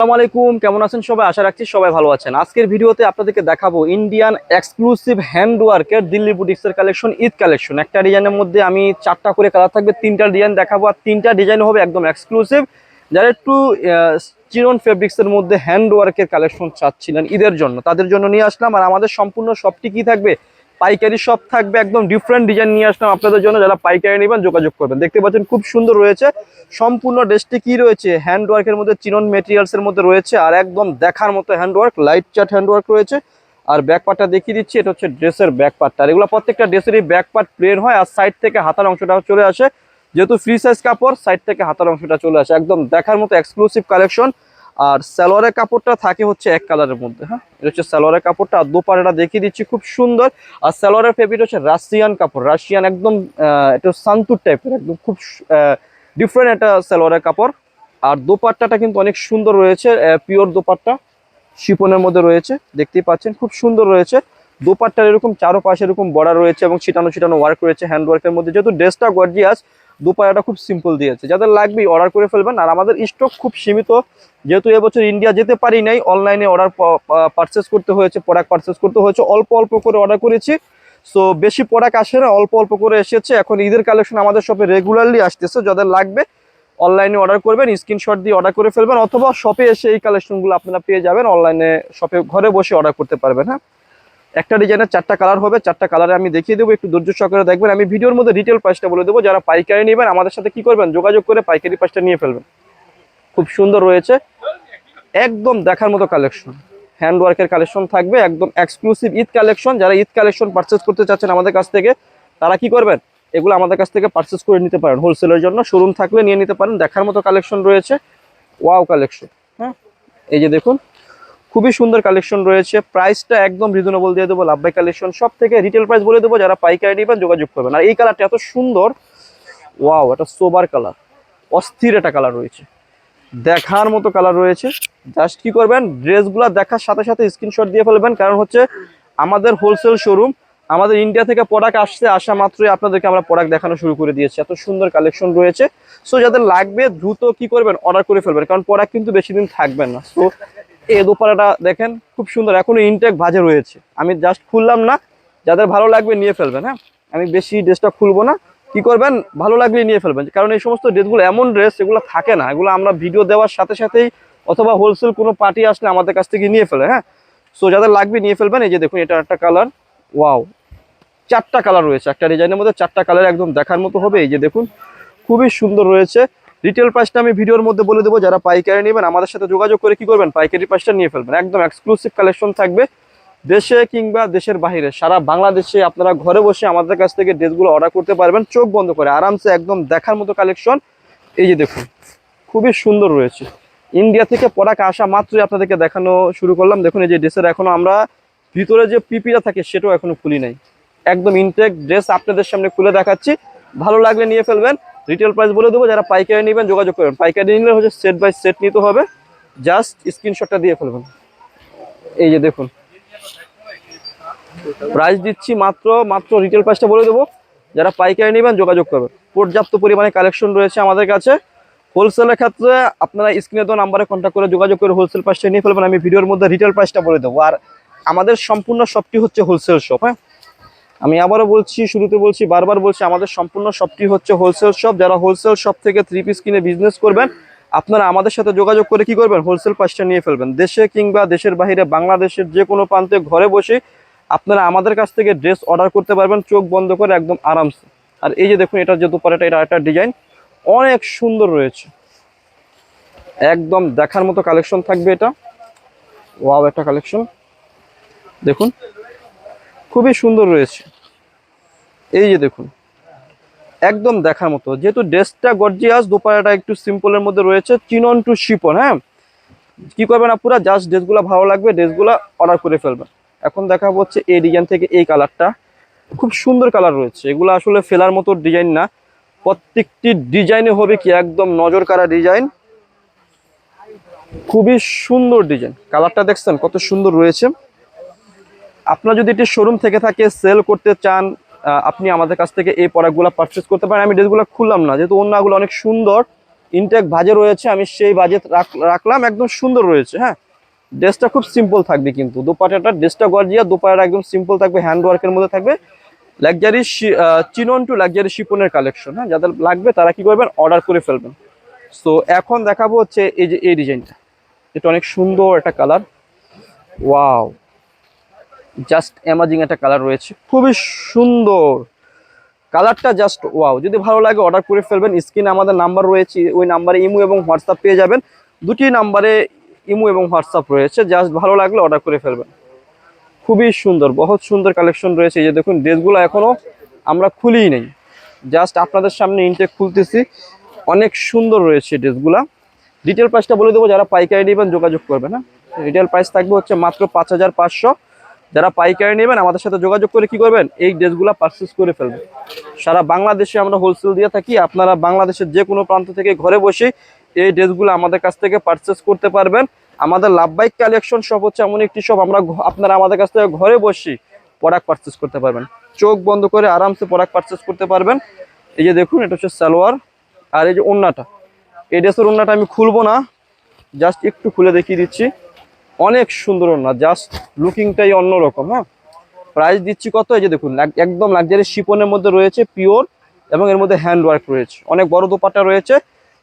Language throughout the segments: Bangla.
আসসালামু আলাইকুম, কেমন আছেন সবাই? আশা রাখছি সবাই ভালো আছেন। আজকের ভিডিওতে আপনাদেরকে দেখাবো ইন্ডিয়ান এক্সক্লুসিভ হ্যান্ডওয়ার্কের দিল্লি বুটিক্সের কালেকশন, ঈদ কালেকশন। একটা ডিজাইনের মধ্যে আমি 4টা করে কালার থাকবে, 3টা ডিজাইন দেখাবো, আর 3টা ডিজাইন হবে একদম এক্সক্লুসিভ। যারা একটু চিরন ফেব্রিক্সের মধ্যে হ্যান্ডওয়ার্কের কালেকশন চাচ্ছিলেন ঈদের জন্য, তাদের জন্য নিয়ে আসলাম। আর আমাদের সম্পূর্ণ শপটি কি থাকবে? পাইকারি শপ থাকবে, একদম ডিফারেন্ট ডিজাইন নিয়ে আসলাম আপনাদের জন্য। যারা পাইকারি নেবেন যোগাযোগ করবেন। দেখতে পাচ্ছেন খুব সুন্দর রয়েছে সম্পূর্ণ ড্রেসটি। কি রয়েছে? হ্যান্ডওয়ার্কের মধ্যে চিনন মেটেরিয়ালস এর মধ্যে রয়েছে, আর একদম দেখার মতো হ্যান্ডওয়ার্ক, লাইট চার্ট হ্যান্ডওয়ার্ক রয়েছে। আর ব্যাক পার্টটা দেখিয়ে দিচ্ছি, এটা হচ্ছে ড্রেসের ব্যাক পার্টটা। আর এগুলো প্রত্যেকটা ড্রেসেরই ব্যাক পার্ট প্লেন হয়, আর সাইড থেকে হাতার অংশটা চলে আসে। যেহেতু ফ্রি সাইজ কাপড়, সাইড থেকে হাতার অংশটা চলে আসে। একদম দেখার মতো এক্সক্লুসিভ কালেকশন। আর সালোয়ারের কাপড়টা থাকে হচ্ছে এক কালারের মধ্যে। হ্যাঁ, এটা হচ্ছে সালোয়ারের কাপড়টা। আর দোপাট্টাটা দেখিয়ে দিচ্ছি, খুব সুন্দর। আর সালোয়ারের ফেব্রিক হচ্ছে রাশিয়ান কাপড়, রাশিয়ান একদম এটা সান্তুর টাইপের, একদম খুব ডিফারেন্ট একটা সালোয়ারের কাপড়। আর দোপাট্টাটা কিন্তু অনেক সুন্দর রয়েছে, পিওর দোপাট্টা, শিপনের মধ্যে রয়েছে। দেখতেই পাচ্ছেন খুব সুন্দর রয়েছে দোপাট্টার। এরকম চারোপাশে এরকম বর্ডার রয়েছে এবং ছিটানো ছিটানো ওয়ার্ক রয়েছে হ্যান্ডওয়ার্কের মধ্যে। যেহেতু ড্রেসটা গর্জিয়াস, দোপাট্টাটা খুব সিম্পল দিয়েছে। যাদের লাগবে অর্ডার করে ফেলবেন। আর আমাদের স্টক খুব সীমিত, যেহেতু এবছর ইন্ডিয়া যেতে পারি নাই, অনলাইনে অর্ডার পারচেস করতে হয়েছে, প্রোডাক্ট পারচেস করতে হয়েছে। অল্প অল্প করে অর্ডার করেছি, সো বেশি প্রোডাক্ট আসে না, অল্প অল্প করে এসেছে। এখন ঈদের কালেকশন আমাদের শপে রেগুলারলি আসতেছে। যাদের লাগবে অনলাইনে অর্ডার করবেন, স্ক্রিনশট দিয়ে অর্ডার করে ফেলবেন, অথবা শপে এসে এই কালেকশনগুলো আপনারা পেয়ে যাবেন। অনলাইনে শপে ঘরে বসে অর্ডার করতে পারবেন। হ্যাঁ, একটা ডিজাইনের 4টা কালার হবে, 4টা কালারে আমি দেখিয়ে দেবো, একটু ধৈর্য সহকারে দেখবেন। আমি ভিডিওর মধ্যে রিটেল প্রাইসটা বলে দেবো। যারা পাইকারি নেবেন আমাদের সাথে কি করবেন? যোগাযোগ করে পাইকারি প্রাইসটা নিয়ে ফেলবেন। খুব সুন্দর রয়েছে, একদম দেখার মতো কালেকশন। হ্যান্ডওয়ার্কের কালেকশন থাকবে, একদম এক্সক্লুসিভ ঈদ কালেকশন। যারা ঈদ কালেকশন পারচেস করতে চাচ্ছেন আমাদের কাছ থেকে, তারা কি করবেন? এগুলো আমাদের কাছ থেকে পারচেস করে নিতে পারেন হোলসেলের জন্য। শোরুম থাকলে নিয়ে নিতে পারেন। দেখার মতো কালেকশন রয়েছে, ওয়াও কালেকশন। হ্যাঁ, এই যে দেখুন, খুবই সুন্দর কালেকশন রয়েছে। প্রাইসটা একদম রিজনেবল দিয়ে দেবো। লাভবাই কালেকশন সব থেকে রিটেল প্রাইস বলে দেবো। যারা পাইকারি নেবেন যোগাযোগ করবেন। আর এই কালারটা এত সুন্দর, ওয়াও, এটা সোবার কালার, অস্থির একটা কালার রয়েছে, দেখার মতো কালার রয়েছে। জাস্ট কি করবেন? ড্রেসগুলো দেখার সাথে সাথে স্ক্রিনশট দিয়ে ফেলবেন, কারণ হচ্ছে আমাদের হোলসেল শোরুম। আমাদের ইন্ডিয়া থেকে প্রোডাক্ট আসা মাত্রই আপনাদেরকে আমরা প্রোডাক্ট দেখানো শুরু করে দিয়েছি। এত সুন্দর কালেকশন রয়েছে। সো যাদের লাগবে দ্রুত কি করবেন? অর্ডার করে ফেলবেন, কারণ প্রোডাক্ট কিন্তু বেশি দিন থাকবেন না। সো এই দোপাট্টাটা দেখেন, খুব সুন্দর, এখনো ইনটেক ভাজে রয়েছে। আমি জাস্ট খুললাম না, যাদের ভালো লাগবে নিয়ে ফেলবেন। হ্যাঁ, আমি বেশি ড্রেসটা খুলবো না। কি করবেন? ভালো লাগলে নিয়ে ফেলবেন, কারণ এই সমস্ত ড্রেসগুলো এমন ড্রেস, এগুলো থাকে না। এগুলো আমরা ভিডিও দেওয়ার সাথে সাথেই অথবা হোলসেল কোনো পার্টি আসলে আমাদের কাছ থেকে নিয়ে ফেলে। হ্যাঁ, সো যাদের লাগবে নিয়ে ফেলবেন। এই যে দেখুন, এটা একটা কালার, ওয়াও, 4টা কালার রয়েছে একটা ডিজাইনের মধ্যে। 4টা কালার একদম দেখার মতো হবে। এই যে দেখুন, খুবই সুন্দর রয়েছে। রিটেল প্রাইসটা আমি ভিডিওর মধ্যে বলে দেবো। যারা পাইকারি নেবেন আমাদের সাথে যোগাযোগ করে কি করবেন? পাইকারি প্রাইসটা নিয়ে ফেলবেন। একদম এক্সক্লুসিভ কালেকশন থাকবে। দেশে কিংবা দেশের বাইরে, সারা বাংলাদেশে আপনারা ঘরে বসে আমাদের কাছ থেকে ড্রেসগুলো অর্ডার করতে পারবেন, চোখ বন্ধ করে আরামসে। একদম দেখার মতো কালেকশন। এই যে দেখুন, খুবই সুন্দর রয়েছে। ইন্ডিয়া থেকে প্রোডাক্ট আসা মাত্রই আপনাদেরকে দেখানো শুরু করলাম। দেখুন, এই যে ড্রেসের এখনো আমরা ভিতরে যে পিপিটা থাকে সেটাও এখনো খুলি নাই। একদম ইনটেক ড্রেস আপনাদের সামনে খুলে দেখাচ্ছি। ভালো লাগলে নিয়ে ফেলবেন। রিটেল প্রাইস বলে দেবো। যারা পাইকারি নেবেন যোগাযোগ করবেন। পাইকারি নিলে হচ্ছে সেট বাই সেট নিতে হবে, জাস্ট স্ক্রিনশটটা দিয়ে ফেলবেন। এই যে দেখুন, প্রাইস দিচ্ছি মাত্র রিটেল প্রাইসটা বলে দেবো। যারা পাইকারি নেবেন যোগাযোগ করবেন। পর্যাপ্ত পরিমাণে কালেকশন রয়েছে আমাদের কাছে। হোলসেলের ক্ষেত্রে আপনারা স্ক্রিনে দেওয়া নাম্বারে কন্ট্যাক্ট করে যোগাযোগ করে হোলসেল প্রাইসটা নিয়ে ফেলবেন। আমি ভিডিওর মধ্যে রিটেল প্রাইসটা বলে দেবো। আর আমাদের সম্পূর্ণ শপটি হচ্ছে হোলসেল শপ। হ্যাঁ, আমি আবারও বলছি, শুরুতে বলছি, বারবার বলছি, আমাদের সম্পূর্ণ শপটি হচ্ছে হোলসেল শপ। যারা হোলসেল শপ থেকে 3 পিস কিনে বিজনেস করবেন, আপনারা আমাদের সাথে যোগাযোগ করে কি করবেন? হোলসেল প্রাইসটা নিয়ে ফেলবেন। দেশে কিংবা দেশের বাইরে, বাংলাদেশের যে কোনো প্রান্তে ঘরে বসে আপনারা আমাদের কাছ থেকে ড্রেস অর্ডার করতে পারবেন, চোখ বন্ধ করে, একদম আরামসে। আর এই যে দেখুন, এটার যে দুপাট্টাটা, এটা একটা ডিজাইন অনেক সুন্দর রয়েছে, একদম দেখার মতো কালেকশন থাকবে এটা। ওয়াও, একটা কালেকশন দেখুন, খুবই সুন্দর রয়েছে। এই যে দেখুন, একদম দেখার মতো। যেহেতু ড্রেসটা গর্জিয়াস, দোপাট্টাটা একটু সিম্পলের মধ্যে রয়েছে, চিনন টু শিপন। হ্যাঁ, কি করবেন আপনারা? জাস্ট ড্রেসগুলো ভালো লাগবে, ড্রেসগুলো অর্ডার করে ফেলবেন। এখন দেখা হচ্ছে এই ডিজাইন থেকে এই কালারটা, খুব সুন্দর কালার রয়েছে। এগুলো আসলে ফেলার মতো ডিজাইন না, প্রত্যেকটি ডিজাইনে হবে কি একদম নজর কাড়া ডিজাইন। খুবই সুন্দর ডিজাইন। কালারটা দেখছেন কত সুন্দর রয়েছে। আপনার যদি এটি শোরুম থেকে থাকে, সেল করতে চান, আপনি আমাদের কাছ থেকে এই প্রোডাক্টগুলো পারচেস করতে পারেন। আমি ড্রেসগুলো খুললাম না, যেহেতু অন্যগুলো অনেক সুন্দর, ইনটেক ভাজে রয়েছে, আমি সেই বাজেট রাখলাম, একদম সুন্দর রয়েছে। হ্যাঁ, ড্রেসটা খুব সিম্পল থাকবে, কিন্তু দোপাট্টাটা ড্রেসটা গর্জিয়া, দোপাট্টাটা একদম সিম্পল থাকবে, হ্যান্ড ওয়ার্কের মধ্যে থাকবে। লাক্সারি চিনন টু লাক্সারি শিপনের কালেকশন। হ্যাঁ, যাদের লাগবে তারা কি করবেন, অর্ডার করে ফেলবেন। সো এখন দেখাবো হচ্ছে এই যে এই ডিজাইনটা, এটা অনেক সুন্দর একটা কালার। ওয়াও, জাস্ট অ্যামাজিং একটা কালার রয়েছে, খুবই সুন্দর কালারটা, জাস্ট ওয়াও। যদি ভালো লাগে অর্ডার করে ফেলবেন। স্ক্রিনে আমাদের নাম্বার রয়েছে, ওই নাম্বারে ইমো এবং হোয়াটসঅ্যাপ পেয়ে যাবেন। দুটি নাম্বারে ইমো এবং হোয়াটসঅ্যাপ রয়েছে, জাস্ট ভালো লাগলে অর্ডার করে ফেলবেন। খুবই সুন্দর, বহুত সুন্দর কালেকশন রয়েছে। এই যে দেখুন, ড্রেসগুলো এখনো আমরা খুলিই নেই, জাস্ট আপনাদের সামনে ইনটেক খুলতেছি। অনেক সুন্দর রয়েছে ড্রেসগুলা। রিটেল প্রাইসটা বলে দেবো, যারা পাইকারি নেবেন যোগাযোগ করবেন। হ্যাঁ, রিটেল প্রাইস থাকবে হচ্ছে মাত্র 5500। যারা পাইকারি নেবেন আমাদের সাথে যোগাযোগ করে কি করবেন, এই ড্রেসগুলো পারচেস করে ফেলবেন। সারা বাংলাদেশে আমরা হোলসেল দিয়ে থাকি, আপনারা বাংলাদেশের যে কোনো প্রান্ত থেকে ঘরে বসে এই ড্রেসগুলো আমাদের কাছ থেকে পারচেস করতে পারবেন। আমাদের লাভবাইক কালেকশন শপ হচ্ছে এমন একটি শপ, আপনারা আমাদের কাছ থেকে ঘরে বসে প্রোডাক্ট পারচেস করতে পারবেন, চোখ বন্ধ করে আরামসে প্রোডাক্ট পারচেস করতে পারবেন। এই যে দেখুন, এটা হচ্ছে সালোয়ার, আর এই যে ওড়নাটা, এই ড্রেসের ওড়নাটা আমি খুলবো না, জাস্ট একটু খুলে দেখিয়ে দিচ্ছি। অনেক সুন্দর ওড়না, জাস্ট লুকিংটাই অন্যরকম। হ্যাঁ, প্রাইস দিচ্ছি কত, এই যে দেখুন, একদম লাক্সারি শিপনের মধ্যে রয়েছে, পিওর, এবং এর মধ্যে হ্যান্ড ওয়ার্ক রয়েছে, অনেক বড় দোপাট্টা রয়েছে।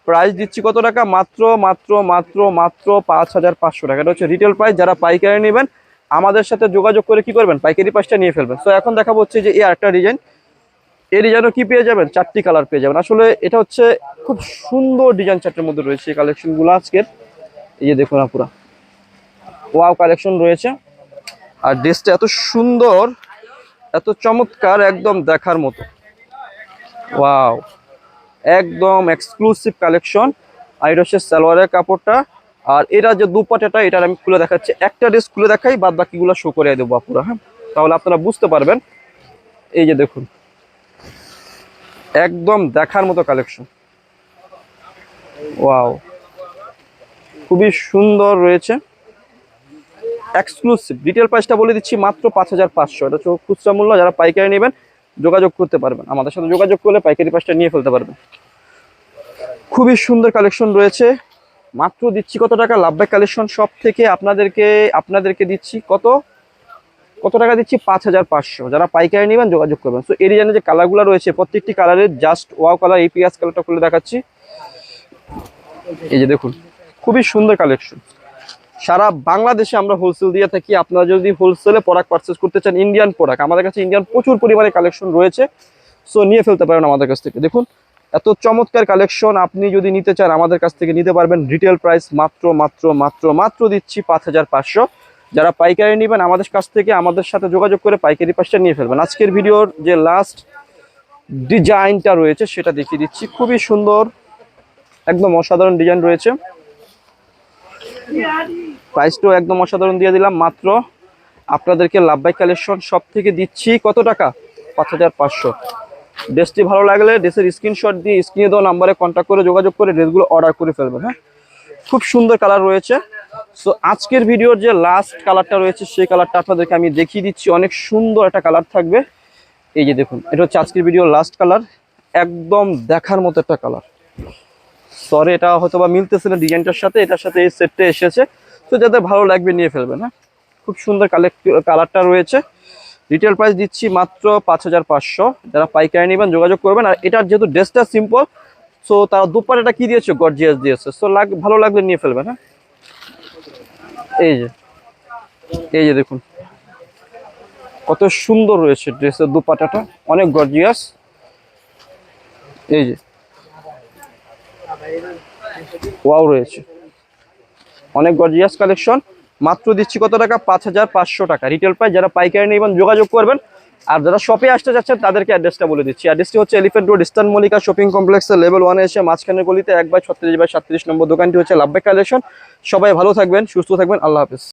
প্রাইস দিচ্ছি কত টাকা, মাত্র মাত্র মাত্র মাত্র 5500 টাকা। এটা হচ্ছে রিটেল প্রাইস। যারা পাইকারি নেবেন আমাদের সাথে যোগাযোগ করে কি করবেন, পাইকারি প্রাইসটা নিয়ে ফেলবেন। সো এখন দেখাবো হচ্ছে যে এই আরেকটা ডিজাইন, এই ডিজাইনও কি পেয়ে যাবেন, 4টি কালার পেয়ে যাবেন। আসলে এটা হচ্ছে খুব সুন্দর ডিজাইন, 4টের মধ্যে রয়েছে এই কালেকশনগুলো আজকের। এই যে দেখুন আপুরা, ওয়াও কালেকশন রয়েছে, আর ড্রেসটা এত সুন্দর, এত চমৎকার, একদম দেখার মতো। ওয়াও, একদম এক্সক্লুসিভ কালেকশন। আর এটা হচ্ছে সালোয়ারের কাপড়টা, আর এটা যে দুপাট্টাটা, এটার আমি খুলে দেখাচ্ছি। একটা ড্রেস খুলে দেখাই, বাদ বাকিগুলো শো করে দেবো আপুরা। হ্যাঁ, তাহলে আপনারা বুঝতে পারবেন। এই যে দেখুন, একদম দেখার মতো কালেকশন। ওয়াও, খুবই সুন্দর রয়েছে, এক্সক্লুসিভ। রিটেল প্রাইসটা বলে দিচ্ছি মাত্র 5500। এটা হচ্ছে খুচরা মূল্য। যারা পাইকারি নেবেন যোগাযোগ করতে পারবেন, আমাদের সাথে যোগাযোগ করলে পাইকারি প্রাইসটা নিয়ে ফেলতে পারবেন। খুবই সুন্দর কালেকশন রয়েছে, মাত্র দিচ্ছি কত টাকা, লাভবাই কালেকশন সব থেকে আপনাদেরকে দিচ্ছি কত টাকা দিচ্ছি, 5500। যারা পাইকারি নেবেন যোগাযোগ করবেন। সো এই ডিজাইনের যে কালারগুলো রয়েছে, প্রত্যেকটি কালারের জাস্ট ওয়াও কালার। এই পিয়াজ কালারটা খুলে দেখাচ্ছি, এই যে দেখুন, খুবই সুন্দর কালেকশন। সারা বাংলাদেশে আমরা হোলসেল দিয়ে থাকি। আপনারা যদি হোলসেলে প্রোডাক্ট পারচেস করতে চান, ইন্ডিয়ান প্রোডাক্ট, আমাদের কাছে ইন্ডিয়ান প্রচুর পরিমাণে কালেকশন রয়েছে। সো নিয়ে ফেলতে পারেন আমাদের কাছ থেকে। দেখুন, এত চমৎকার কালেকশন, আপনি যদি নিতে চান আমাদের কাছ থেকে নিতে পারবেন। রিটেল প্রাইস মাত্র মাত্র মাত্র মাত্র দিচ্ছি 5500। যারা পাইকারি নেবেন আমাদের কাছ থেকে আমাদের সাথে যোগাযোগ করে পাইকারি প্রাইসটা নিয়ে ফেলবেন। আজকের ভিডিওর যে লাস্ট ডিজাইনটা রয়েছে সেটা দেখিয়ে দিচ্ছি, খুবই সুন্দর, একদম অসাধারণ ডিজাইন রয়েছে। প্রাইসটাও একদম অসাধারণ দিয়ে দিলাম। মাত্র আপনাদেরকে লাভবাই কালেকশন সব থেকে দিচ্ছি কত টাকা, 5500। ড্রেসটি ভালো লাগলে ড্রেসের স্ক্রিনশট দিয়ে স্ক্রিনে দেওয়া নাম্বারে কন্ট্যাক্ট করে যোগাযোগ করে ড্রেসগুলো অর্ডার করে ফেলবেন। হ্যাঁ, খুব সুন্দর কালার রয়েছে। সো আজকের ভিডিওর যে লাস্ট কালারটা রয়েছে সেই কালারটা আপনাদেরকে আমি দেখিয়ে দিচ্ছি, অনেক সুন্দর একটা কালার থাকবে। এই যে দেখুন, এটা হচ্ছে আজকের ভিডিওর লাস্ট কালার, একদম দেখার মতো একটা কালার। সরি, এটা হয়তো বা মিলতেছে না ডিজাইনটার সাথে, এটার সাথে এই সেটটা এসেছে। তো যাদের ভালো লাগবে নিয়ে ফেলবেন। হ্যাঁ, খুব সুন্দর কালারটা রয়েছে। রিটেল প্রাইস দিচ্ছি মাত্র 5500। যারা পাইকারি নেবেন যোগাযোগ করবেন। আর এটার যেহেতু ড্রেসটা সিম্পল, সো তারা দুপাট্টাটা কি দিয়েছে, গর্জিয়াস দিয়েছে। সো ভালো লাগলে নিয়ে ফেলবেন। হ্যাঁ, এই যে দেখুন, কত সুন্দর রয়েছে ড্রেসের দুপাট্টাটা, অনেক গর্জিয়াস। এই যে ওয়াও রয়েছে, অনেক গর্জিয়াস কালেকশন। মাত্র দিচ্ছি কত টাকা, 5500 টাকা রিটেল প্রাইস। যারা পাইকারি নেবেন যোগাযোগ করবেন। আর যারা শপে আসতে যাচ্ছেন তাদেরকে অ্যাড্রেসটা বলে দিচ্ছি। অ্যাড্রেসটি হচ্ছে elephant road, eastern Mallika shopping কমপ্লেক্সের লেভেল 1-এ এসে মাঝখানের গলিতে 1/36/37 নম্বর দোকানটি হচ্ছে লাভবাই কালেকশন। সবাই ভালো থাকবেন, সুস্থ থাকবেন, আল্লাহ হাফেজ।